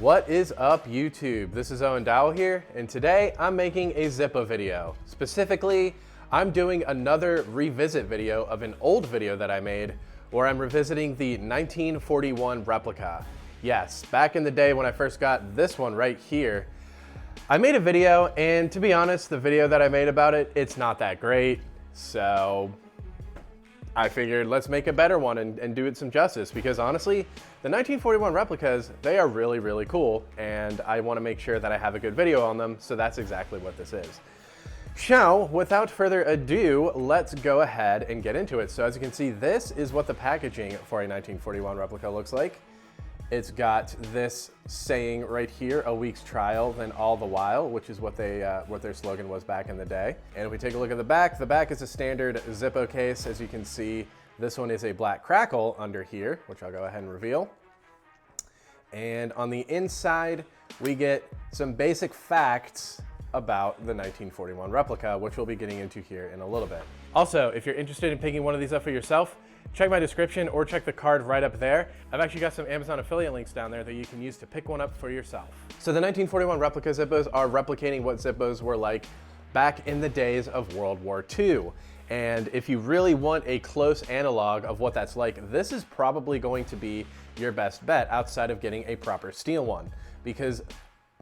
What is up, YouTube? This is Owen Dowell here, and today I'm making a Zippo video. Specifically, I'm doing another revisit video of an old video that I made where I'm revisiting the 1941 Replica. Yes, back in the day when I first got this one right here, I made a video, and to be honest, the video that I made about it, it's not that great. So I figured let's make a better one and do it some justice, because honestly, the 1941 replicas, they are really, really cool, and I want to make sure that I have a good video on them, so that's exactly what this is. So, without further ado, let's go ahead and get into it. So as you can see, this is what the packaging for a 1941 replica looks like. It's got this saying right here, "A week's trial, then all the while," which is what their slogan was back in the day. And if we take a look at the back is a standard Zippo case. As you can see, this one is a black crackle under here, which I'll go ahead and reveal. And on the inside, we get some basic facts about the 1941 replica, which we'll be getting into here in a little bit. Also, if you're interested in picking one of these up for yourself, check my description or check the card right up there. I've actually got some Amazon affiliate links down there that you can use to pick one up for yourself. So the 1941 replica Zippos are replicating what Zippos were like back in the days of World War II. And if you really want a close analog of what that's like, this is probably going to be your best bet outside of getting a proper steel one. Because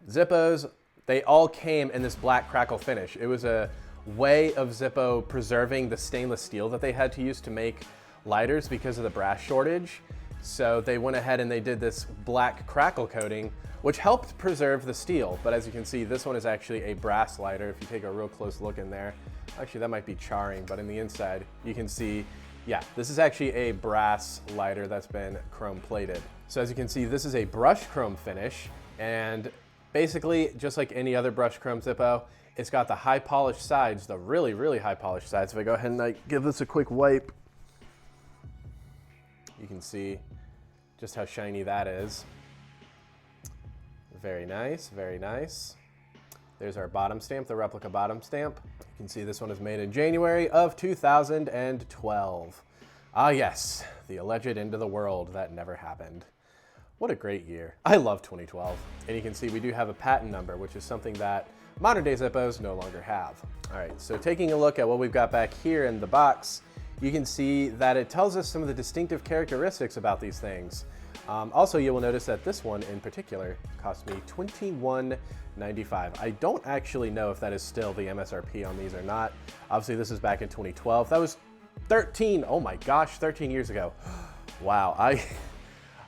Zippos, they all came in this black crackle finish. It was a way of Zippo preserving the stainless steel that they had to use to make lighters because of the brass shortage. So they went ahead and they did this black crackle coating, which helped preserve the steel. But as you can see, this one is actually a brass lighter. If you take a real close look in there, actually that might be charring, but in the inside, you can see, yeah, this is actually a brass lighter that's been chrome plated. So as you can see, this is a brushed chrome finish, and basically, just like any other brushed chrome Zippo, it's got the high polished sides, the really, really high polished sides. If I go ahead and give this a quick wipe, you can see just how shiny that is. Very nice, very nice. There's our bottom stamp, the replica bottom stamp. You can see this one is made in January of 2012. Ah yes, the alleged end of the world that never happened. What a great year. I love 2012. And you can see we do have a patent number, which is something that modern day Zippos no longer have. All right, so taking a look at what we've got back here in the box, you can see that it tells us some of the distinctive characteristics about these things. Also, you will notice that this one in particular cost me $21.95. I don't actually know if that is still the MSRP on these or not. Obviously, this is back in 2012. That was 13 years ago. Wow,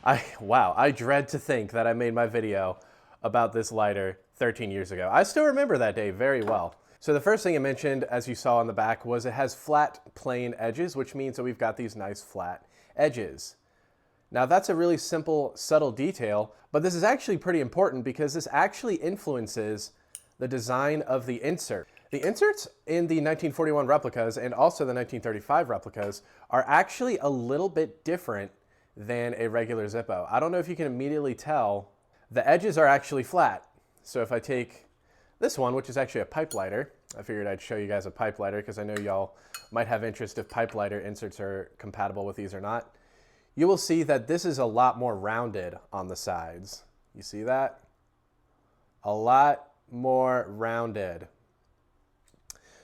I dread to think that I made my video about this lighter 13 years ago. I still remember that day very well. So the first thing I mentioned, as you saw on the back, was it has flat, plain edges, which means that we've got these nice flat edges. Now that's a really simple, subtle detail, but this is actually pretty important because this actually influences the design of the insert. The inserts in the 1941 replicas and also the 1935 replicas are actually a little bit different than a regular Zippo. I don't know if you can immediately tell, the edges are actually flat. So if I take this one, which is actually a pipe lighter, I figured I'd show you guys a pipe lighter because I know y'all might have interest if pipe lighter inserts are compatible with these or not. You will see that this is a lot more rounded on the sides. You see that? A lot more rounded.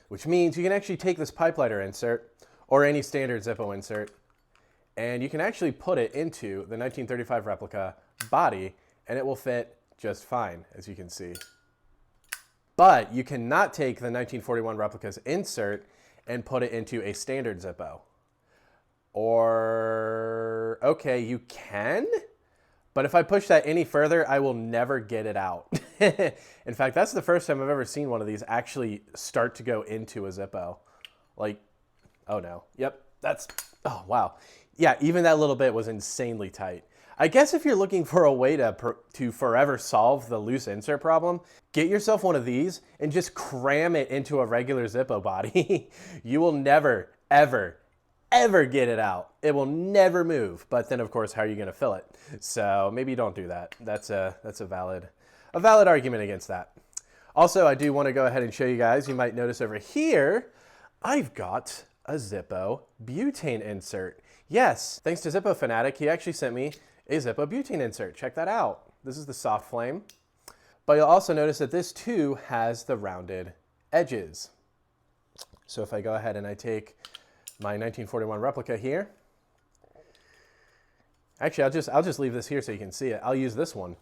Which means you can actually take this pipe lighter insert or any standard Zippo insert, and you can actually put it into the 1935 replica body and it will fit just fine, as you can see. But you cannot take the 1941 replica's insert and put it into a standard Zippo. Or, okay, you can, but if I push that any further, I will never get it out. In fact, that's the first time I've ever seen one of these actually start to go into a Zippo. Like, oh no, yep, oh wow. Yeah, even that little bit was insanely tight. I guess if you're looking for a way to forever solve the loose insert problem, get yourself one of these and just cram it into a regular Zippo body. You will never, ever get it out. It will never move. But then of course, how are you gonna fill it? So maybe don't do that. That's a valid argument against that. Also, I do wanna go ahead and show you guys, you might notice over here, I've got a Zippo butane insert. Yes, thanks to Zippo Fanatic, he actually sent me a Zippo butane insert. Check that out. This is the soft flame. But you'll also notice that this too has the rounded edges. So if I go ahead and I take my 1941 replica here, actually I'll just leave this here so you can see it. I'll use this one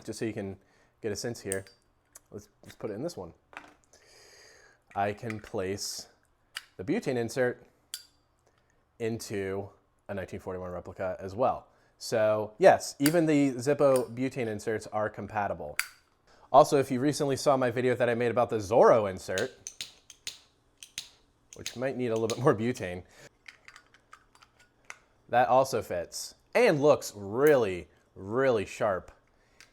just so you can get a sense here. Let's put it in this one. I can place the butane insert into a 1941 replica as well. So yes, even the Zippo butane inserts are compatible. Also, if you recently saw my video that I made about the Zorro insert, which might need a little bit more butane, that also fits and looks really, really sharp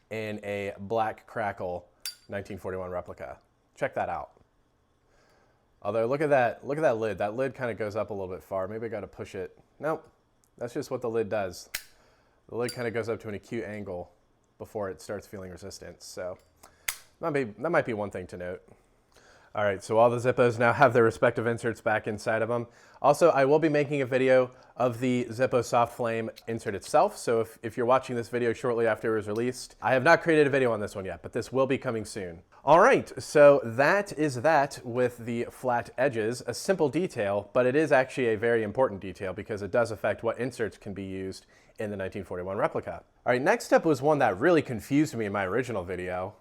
in a black crackle 1941 replica. Check that out. Although look at that lid. That lid kind of goes up a little bit far. Maybe I got to push it. Nope, that's just what the lid does. The lid kind of goes up to an acute angle before it starts feeling resistance. So that might be one thing to note. All right, so all the Zippos now have their respective inserts back inside of them. Also, I will be making a video of the Zippo soft flame insert itself. So if you're watching this video shortly after it was released, I have not created a video on this one yet, but this will be coming soon. All right, so that is that with the flat edges. A simple detail, but it is actually a very important detail because it does affect what inserts can be used in the 1941 replica. All right, next up was one that really confused me in my original video.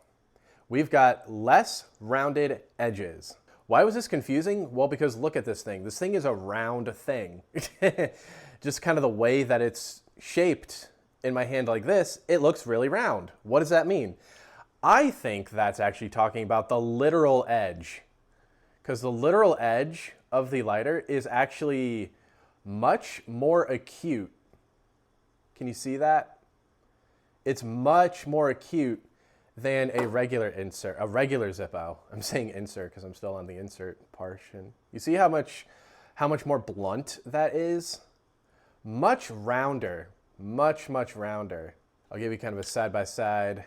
We've got less rounded edges. Why was this confusing? Well, because look at this thing. This thing is a round thing. Just kind of the way that it's shaped in my hand like this, it looks really round. What does that mean? I think that's actually talking about the literal edge, because the literal edge of the lighter is actually much more acute. Can you see that? It's much more acute than a regular insert, a regular Zippo. I'm saying insert because I'm still on the insert portion. You see how much more blunt that is? Much rounder, much rounder. I'll give you kind of a side-by-side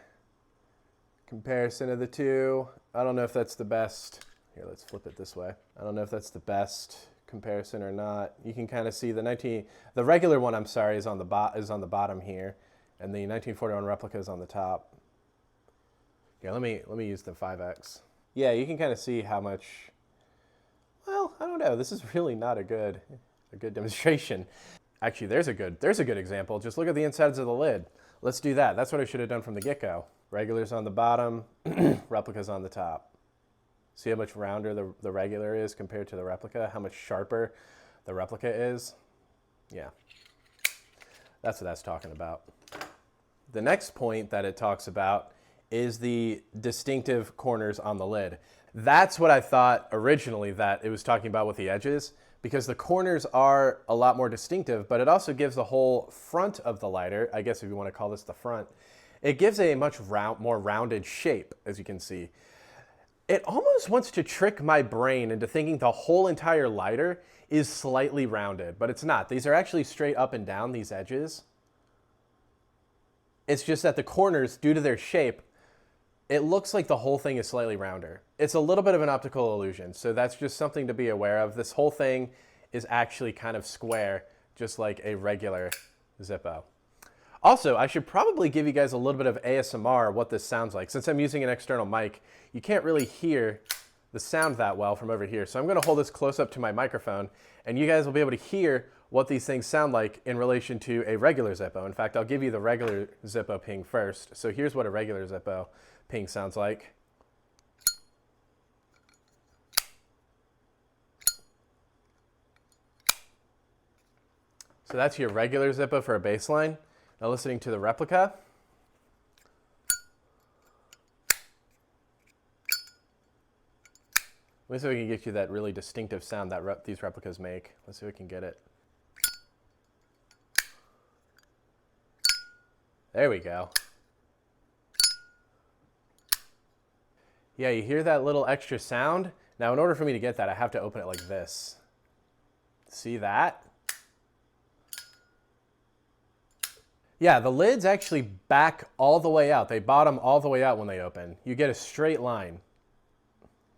comparison of the two. I don't know if that's the best. Here, let's flip it this way. I don't know if that's the best comparison or not. You can kind of see the regular one, I'm sorry, is on the bottom here, and the 1941 replica is on the top. Yeah, let me use the 5X. Yeah, you can kind of see how much, well, I don't know. This is really not a good demonstration. Actually, there's a good example. Just look at the insides of the lid. Let's do that. That's what I should have done from the get-go. Regular's on the bottom, replica's on the top. See how much rounder the regular is compared to the replica? How much sharper the replica is? Yeah, that's what that's talking about. The next point that it talks about is the distinctive corners on the lid. That's what I thought originally that it was talking about with the edges, because the corners are a lot more distinctive, but it also gives the whole front of the lighter, I guess if you want to call this the front, it gives a much more rounded shape, as you can see. It almost wants to trick my brain into thinking the whole entire lighter is slightly rounded, but it's not. These are actually straight up and down, these edges. It's just that the corners, due to their shape, it looks like the whole thing is slightly rounder. It's a little bit of an optical illusion, so that's just something to be aware of. This whole thing is actually kind of square, just like a regular Zippo. Also, I should probably give you guys a little bit of ASMR what this sounds like. Since I'm using an external mic, you can't really hear the sound that well from over here. So I'm gonna hold this close up to my microphone, and you guys will be able to hear what these things sound like in relation to a regular Zippo. In fact, I'll give you the regular Zippo ping first. So here's what a regular Zippo ping sounds like. So that's your regular Zippo for a baseline. Now listening to the replica. Let me see if we can get you that really distinctive sound that these replicas make. Let's see if we can get it. There we go. Yeah, you hear that little extra sound? Now, in order for me to get that, I have to open it like this. See that? Yeah, the lids actually back all the way out. They bottom all the way out when they open. You get a straight line,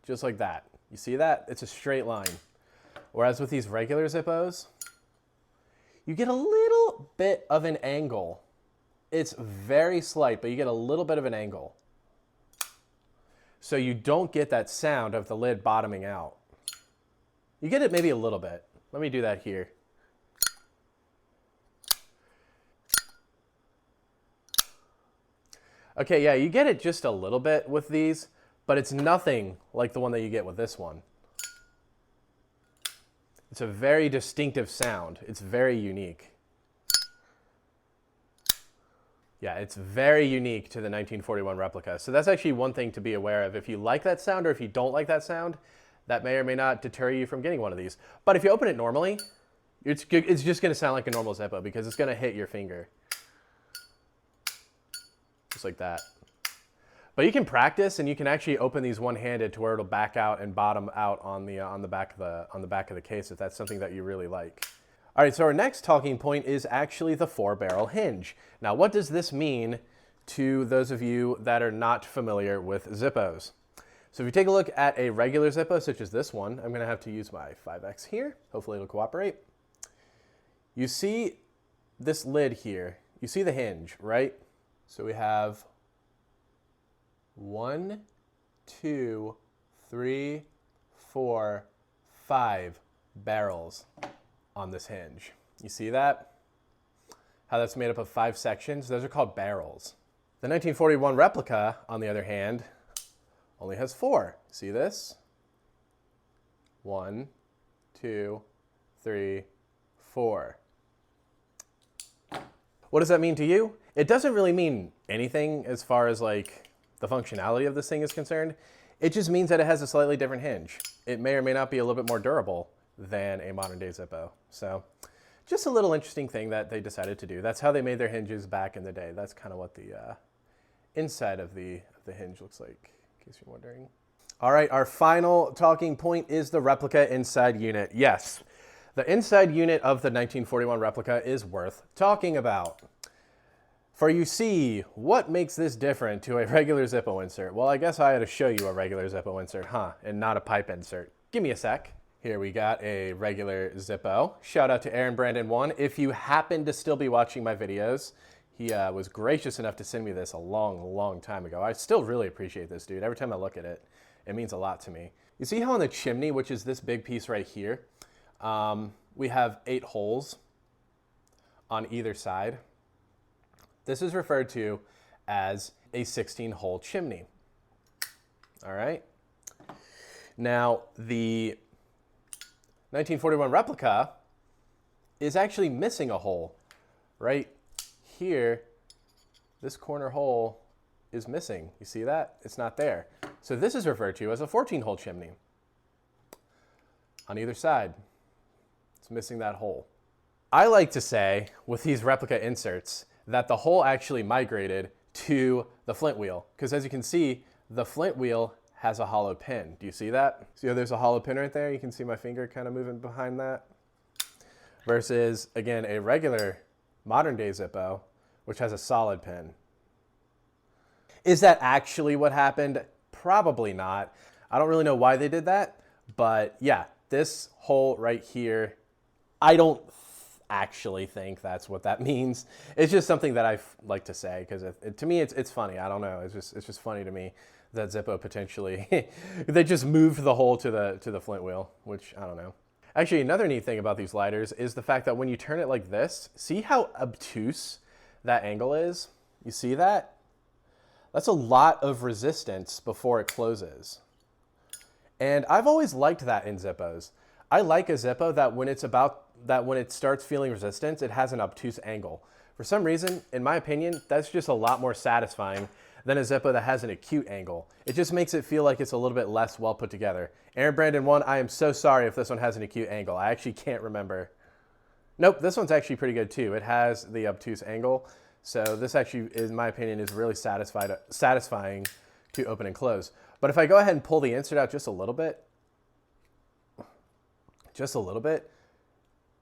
just like that. You see that? It's a straight line. Whereas with these regular Zippos, you get a little bit of an angle. It's very slight, but you get a little bit of an angle. So you don't get that sound of the lid bottoming out. You get it maybe a little bit. Let me do that here. Okay, yeah, you get it just a little bit with these, but it's nothing like the one that you get with this one. It's a very distinctive sound. It's very unique. Yeah, it's very unique to the 1941 replica. So that's actually one thing to be aware of. If you like that sound or if you don't like that sound, that may or may not deter you from getting one of these. But if you open it normally, it's just going to sound like a normal Zippo because it's going to hit your finger. Just like that. But you can practice and you can actually open these one-handed to where it'll back out and bottom out on the back of the case if that's something that you really like. All right, so our next talking point is actually the 4-barrel hinge. Now, what does this mean to those of you that are not familiar with Zippos? So if you take a look at a regular Zippo, such as this one, I'm gonna have to use my 5X here. Hopefully it'll cooperate. You see this lid here. You see the hinge, right? So we have 1, 2, 3, 4, 5 barrels on this hinge. You see that? How that's made up of 5 sections? Those are called barrels. The 1941 replica, on the other hand, only has 4. See this? 1, 2, 3, 4. What does that mean to you? It doesn't really mean anything as far as like the functionality of this thing is concerned. It just means that it has a slightly different hinge. It may or may not be a little bit more durable than a modern day Zippo. So just a little interesting thing that they decided to do. That's how they made their hinges back in the day. That's kind of what the inside of the hinge looks like, in case you're wondering. All right, our final talking point is the replica inside unit. Yes, the inside unit of the 1941 replica is worth talking about. For you see, what makes this different to a regular Zippo insert? Well, I guess I had to show you a regular Zippo insert, huh? And not a pipe insert. Give me a sec. Here we got a regular Zippo. Shout out to Aaron Brandon 1. If you happen to still be watching my videos, he was gracious enough to send me this a long, long time ago. I still really appreciate this, dude. Every time I look at it, it means a lot to me. You see how on the chimney, which is this big piece right here, we have 8 holes on either side. This is referred to as a 16-hole chimney. All right. Now, the 1941 replica is actually missing a hole. Right here, this corner hole is missing. You see that? It's not there. So this is referred to as a 14-hole chimney. On either side, it's missing that hole. I like to say, with these replica inserts, that the hole actually migrated to the flint wheel. Because as you can see, the flint wheel has a hollow pin. Do you see that? See how there's a hollow pin right there? You can see my finger kind of moving behind that. Versus, again, a regular modern day Zippo, which has a solid pin. Is that actually what happened? Probably not. I don't really know why they did that, but yeah, this hole right here, I don't actually think that's what that means. It's just something that I like to say because to me it's funny. I don't know. It's just funny to me that Zippo potentially they just moved the hole to the flint wheel, which I don't know. Actually, another neat thing about these lighters is the fact that when you turn it like this, see how obtuse that angle is? You see that? That's a lot of resistance before it closes. And I've always liked that in Zippos. I like a Zippo that when it starts feeling resistance, it has an obtuse angle. For some reason, in my opinion, that's just a lot more satisfying than a Zippo that has an acute angle. It just makes it feel like it's a little bit less well put together. Aaron Brandon 1, I am so sorry if this one has an acute angle. I actually can't remember. Nope, this one's actually pretty good too. It has the obtuse angle. So this actually, in my opinion, is really satisfying to open and close. But if I go ahead and pull the insert out just a little bit,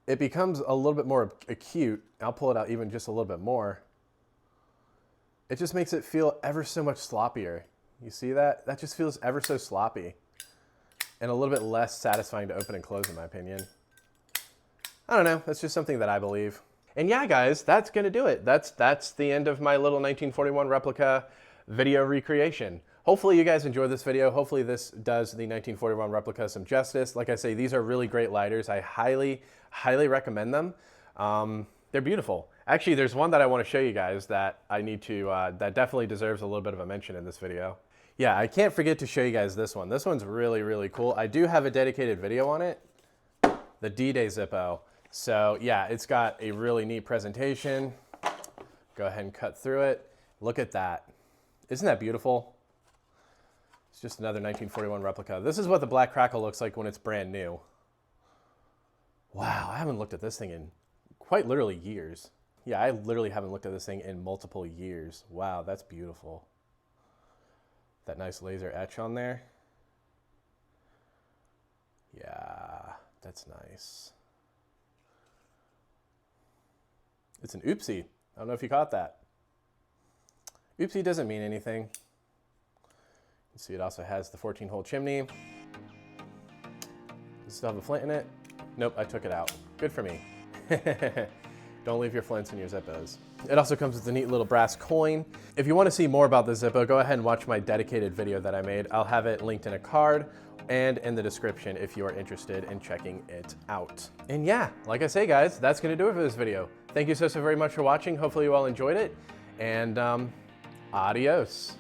it becomes a little bit more acute. I'll pull it out even just a little bit more. It just makes it feel ever so much sloppier. You see that? That just feels ever so sloppy and a little bit less satisfying to open and close in my opinion. I don't know, that's just something that I believe. And yeah, guys, that's gonna do it. That's the end of my little 1941 replica video recreation. Hopefully you guys enjoyed this video. Hopefully this does the 1941 replica some justice. Like I say, these are really great lighters. I highly recommend them. They're beautiful. Actually, there's one that I want to show you guys that I need to, that definitely deserves a little bit of a mention in this video. Yeah, I can't forget to show you guys this one. This one's really cool. I do have a dedicated video on it, the D-Day Zippo. So yeah, it's got a really neat presentation. Go ahead and cut through it. Look at that. Isn't that beautiful? It's just another 1941 replica. This is what the Black Crackle looks like when it's brand new. Wow, I haven't looked at this thing in quite literally years. Yeah, I literally haven't looked at this thing in multiple years. Wow, that's beautiful. That nice laser etch on there. Yeah, that's nice. It's an oopsie. I don't know if you caught that. Oopsie doesn't mean anything. You see it also has the 14-hole chimney. Does it still have a flint in it? Nope, I took it out. Good for me. Don't leave your flints in your Zippos. It also comes with a neat little brass coin. If you want to see more about the Zippo, go ahead and watch my dedicated video that I made. I'll have it linked in a card and in the description if you are interested in checking it out. And yeah, like I say, guys, that's gonna do it for this video. Thank you so very much for watching. Hopefully you all enjoyed it, and adios.